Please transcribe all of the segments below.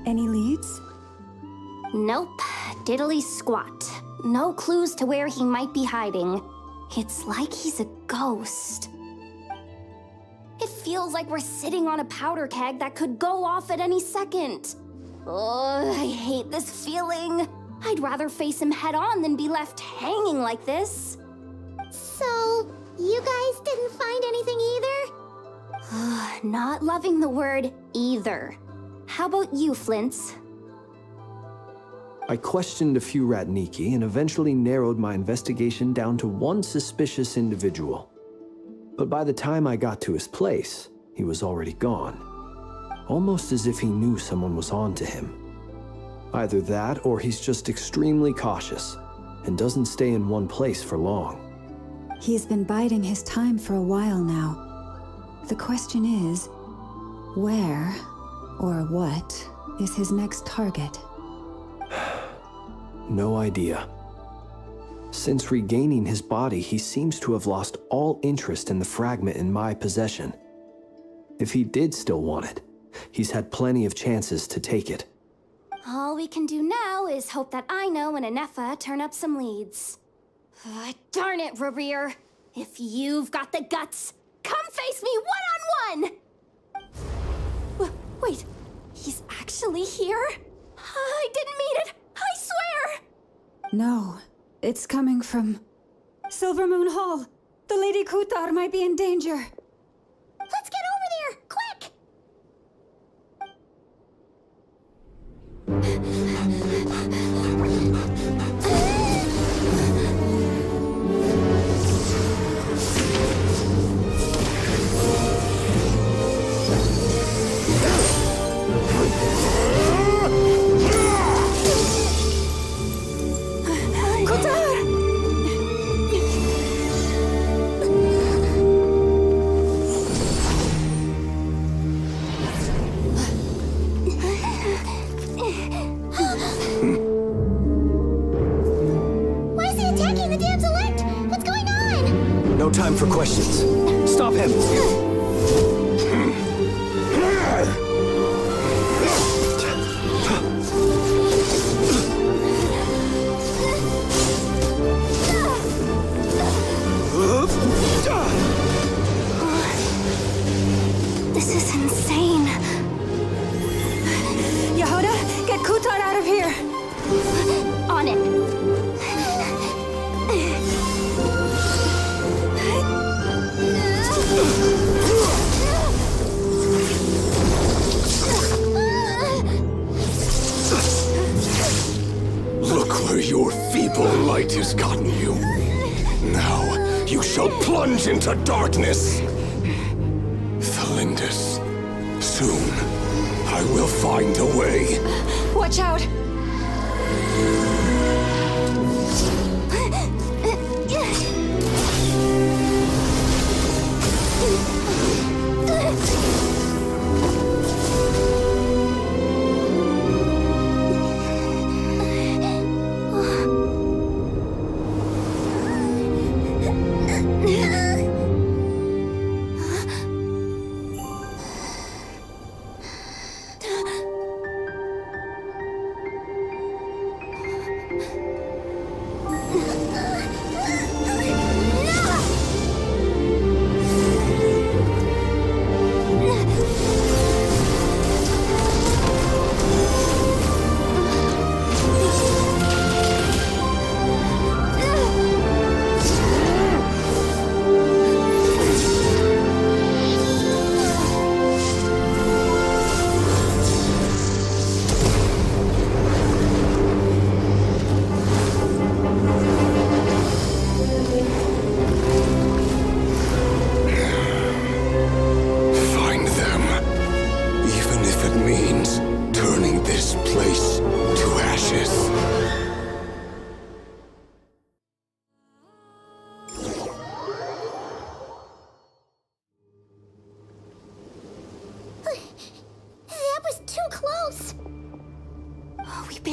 Any leads? Nope. Diddly squat. No clues to where he might be hiding. It's like he's a ghost. It feels like we're sitting on a powder keg that could go off at any second. Oh, I hate this feeling. I'd rather face him head on than be left hanging like this. So, you guys didn't find anything either? Not loving the word either. How about you, Flints? I questioned a few Ratniki and eventually narrowed my investigation down to one suspicious individual. But by the time I got to his place, he was already gone. Almost as if he knew someone was on to him. Either that, or he's just extremely cautious and doesn't stay in one place for long. He's been biding his time for a while now. The question is, where or what is his next target? No idea. Since regaining his body, he seems to have lost all interest in the fragment in my possession. If he did still want it, he's had plenty of chances to take it. All we can do now is hope that Ino and Anefa turn up some leads. Darn it, Rereer. If you've got the guts, come face me one-on-one! Wait, he's actually here? I didn't mean it, I swear! No, it's coming from Silver Moon Hall. The Lady Kutar might be in danger. Let's get over there, quick! No time for questions. Stop him! This is insane. Yehuda, get Kutar out of here! On it. Look where your feeble light has gotten you. Now, you shall plunge into darkness. Thalindus, soon, I will find a way. Watch out!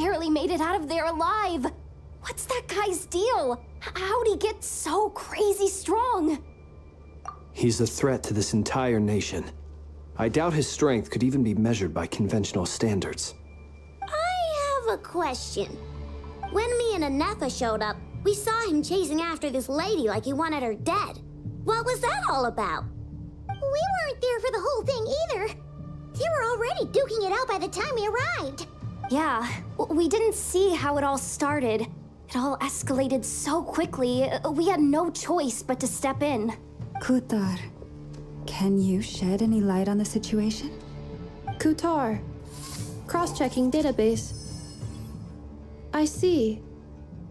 barely made it out of there alive. What's that guy's deal? How'd he get so crazy strong? He's a threat to this entire nation. I doubt his strength could even be measured by conventional standards. have a question. When me and Anefa showed up, we saw him chasing after this lady like he wanted her dead. What was that all about? We weren't there for the whole thing either. They were already duking it out by the time we arrived. Yeah, we didn't see how it all started. It all escalated so quickly, we had no choice but to step in. Kutar, can you shed any light on the situation? Kutar. Cross-checking database. I see.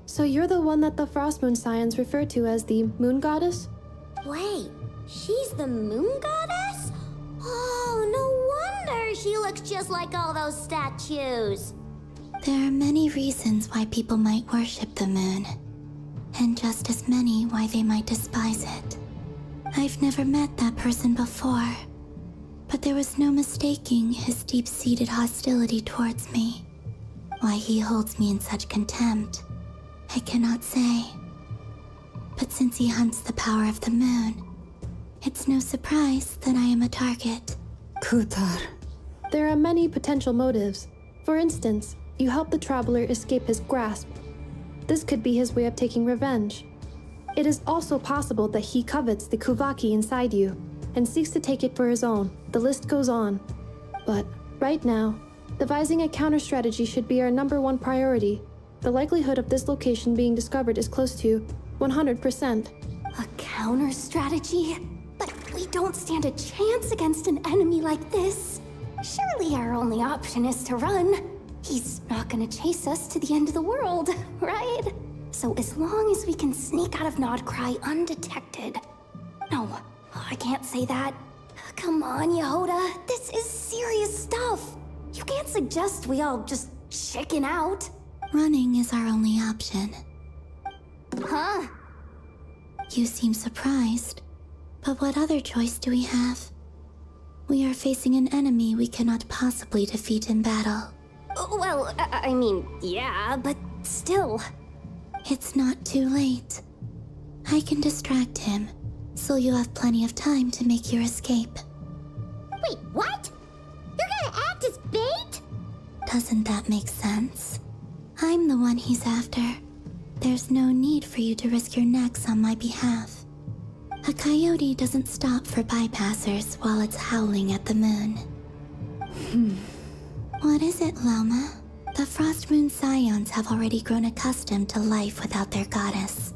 So you're the one that the Frost Moon Scions refer to as the Moon Goddess? Wait, she's the moon goddess? Oh, no wonder she looks just like all those statues. There are many reasons why people might worship the moon, and just as many why they might despise it. I've never met that person before, but there was no mistaking his deep-seated hostility towards me. Why he holds me in such contempt, I cannot say. But since he hunts the power of the moon, it's no surprise that I am a target. Kutar. There are many potential motives. For instance, you help the traveler escape his grasp. This could be his way of taking revenge. It is also possible that he covets the Kuvaki inside you and seeks to take it for his own. The list goes on. But right now, devising a counter-strategy should be our #1 priority. The likelihood of this location being discovered is close to 100%. A counter strategy? But we don't stand a chance against an enemy like this. Surely our only option is to run. He's not gonna chase us to the end of the world, right? So as long as we can sneak out of Nod-Krai undetected. No, I can't say that. Come on, Yehoda, this is serious stuff. You can't suggest we all just chicken out. Running is our only option. Huh? You seem surprised, but what other choice do we have? We are facing an enemy we cannot possibly defeat in battle. Well, I mean, yeah, but still. It's not too late. I can distract him, so you'll have plenty of time to make your escape. Wait, what? You're gonna act as bait? Doesn't that make sense? I'm the one he's after. There's no need for you to risk your necks on my behalf. A coyote doesn't stop for bypassers while it's howling at the moon. What is it, Loma? The Frost Moon Scions have already grown accustomed to life without their goddess.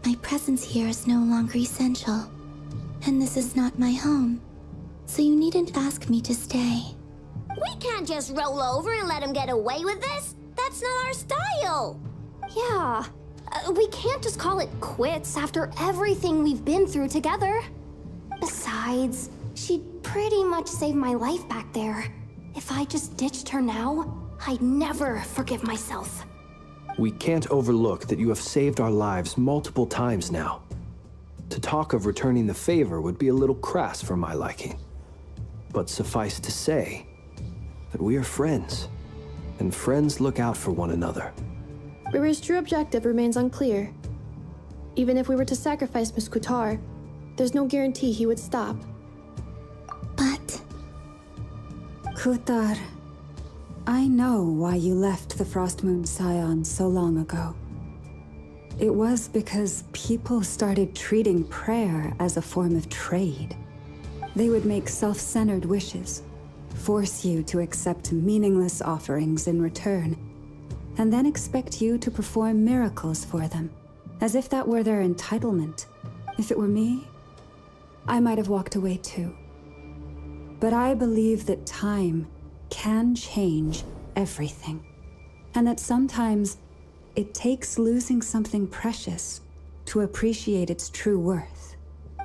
My presence here is no longer essential, and this is not my home, so you needn't ask me to stay. We can't just roll over and let him get away with this. That's not our style. Yeah, we can't just call it quits after everything we've been through together. Besides, she'd pretty much saved my life back there. If I just ditched her now, I'd never forgive myself. We can't overlook that you have saved our lives multiple times now. To talk of returning the favor would be a little crass for my liking. But suffice to say that we are friends, and friends look out for one another. Rira's true objective remains unclear. Even if we were to sacrifice Miss Kutar, there's no guarantee he would stop. But Kutar, I know why you left the Frost Moon Scions so long ago. It was because people started treating prayer as a form of trade. They would make self-centered wishes, force you to accept meaningless offerings in return, and then expect you to perform miracles for them, as if that were their entitlement. If it were me, I might have walked away too. But I believe that time can change everything, and that sometimes it takes losing something precious to appreciate its true worth.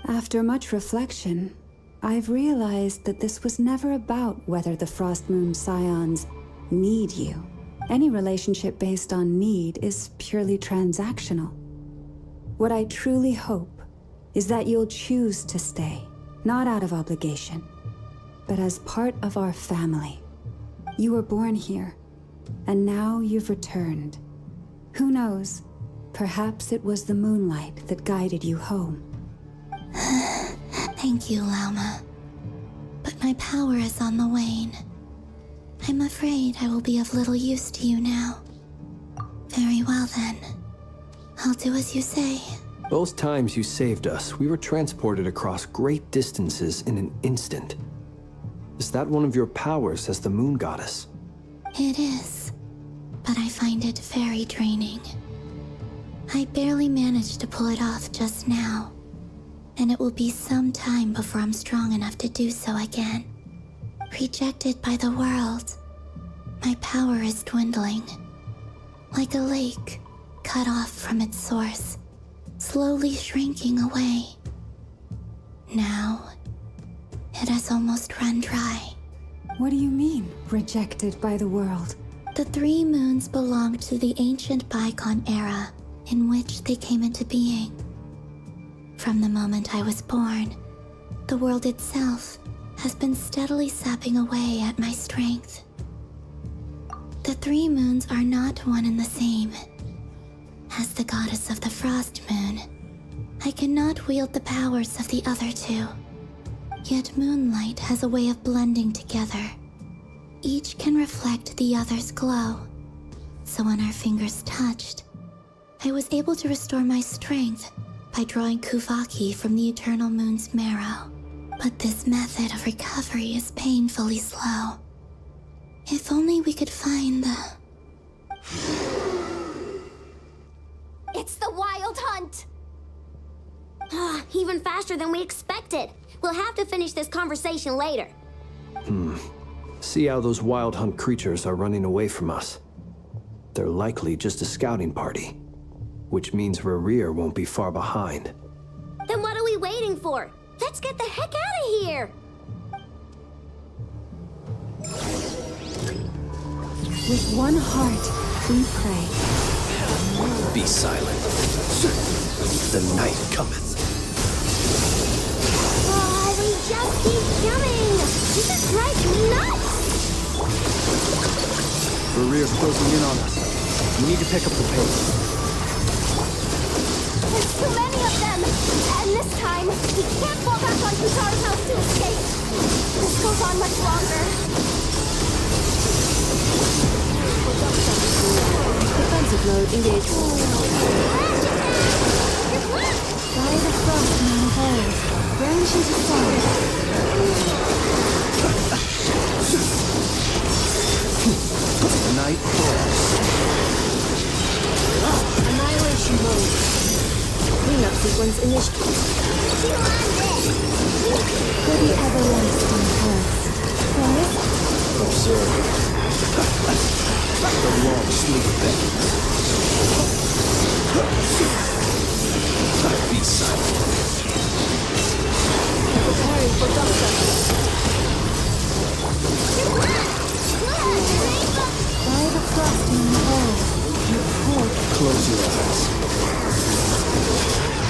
After much reflection, I've realized that this was never about whether the Frost Moon Scions need you. Any relationship based on need is purely transactional. What I truly hope is that you'll choose to stay, not out of obligation, but as part of our family. You were born here, and now you've returned. Who knows? Perhaps it was the moonlight that guided you home. thank you, Lauma. But my power is on the wane. I'm afraid I will be of little use to you now. Very well then. I'll do as you say. Both times you saved us, we were transported across great distances in an instant. Is that one of your powers as the Moon Goddess? It is, but I find it very draining. I barely managed to pull it off just now, and it will be some time before I'm strong enough to do so again. Rejected by the world, my power is dwindling. Like a lake, cut off from its source, slowly shrinking away. Now, it has almost run dry. What do you mean, rejected by the world? The 3 moons belonged to the ancient bygone era in which they came into being. From the moment I was born, the world itself has been steadily sapping away at my strength. The 3 moons are not one and the same. As the goddess of the Frost Moon, I cannot wield the powers of the other 2. Yet moonlight has a way of blending together. Each can reflect the other's glow. So when our fingers touched, I was able to restore my strength by drawing Kuvaki from the eternal moon's marrow. But this method of recovery is painfully slow. If only we could find the... It's the Wild Hunt! Even faster than we expected. We'll have to finish this conversation later. See how those Wild Hunt creatures are running away from us. They're likely just a scouting party, which means Rerir won't be far behind. Then what are we waiting for? Let's get the heck out of here! With one heart, we pray. Be silent. The night cometh. Oh, we just keep coming! This is right nuts! Rerir's closing in on us. We need to pick up the pace. There's too many of them! And this time, we can't fall back on Kutar's house to escape! This goes on much longer. Defensive mode engaged. By the frost moon falls, branches aside. Night falls. Annihilation mode. Cleanup sequence initiated. For the everlasting past. Right? Observe. The long sleep beckons. Be silent. Preparing for dusk. By the frost moon falls, you cold. Close your eyes.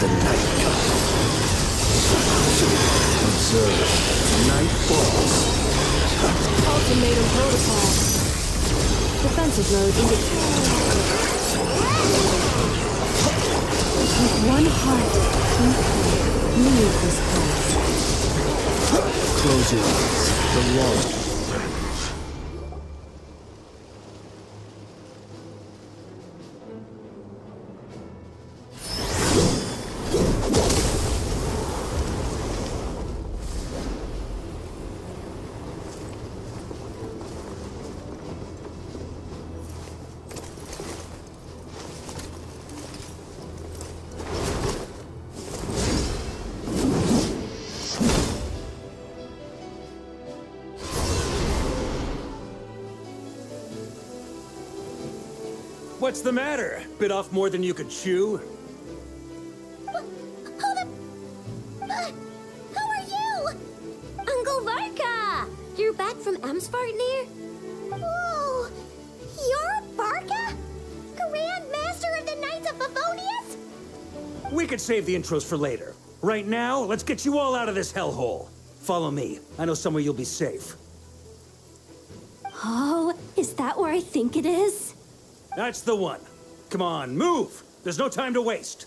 The night cometh. Observe. Night falls. Ultimatum protocol. Defensive mode indicated. With one heart, we pray. Leave this place. Close your eyes. The long... What's the matter? Bit off more than you could chew? Who are you? Uncle Varka! You're back from Amsvartnir? Whoa! You're Varka? Grand Master of the Knights of Favonius? We could save the intros for later. Right now, let's get you all out of this hellhole. Follow me. I know somewhere you'll be safe. Oh, is that where I think it is? That's the one. Come on, move! There's no time to waste.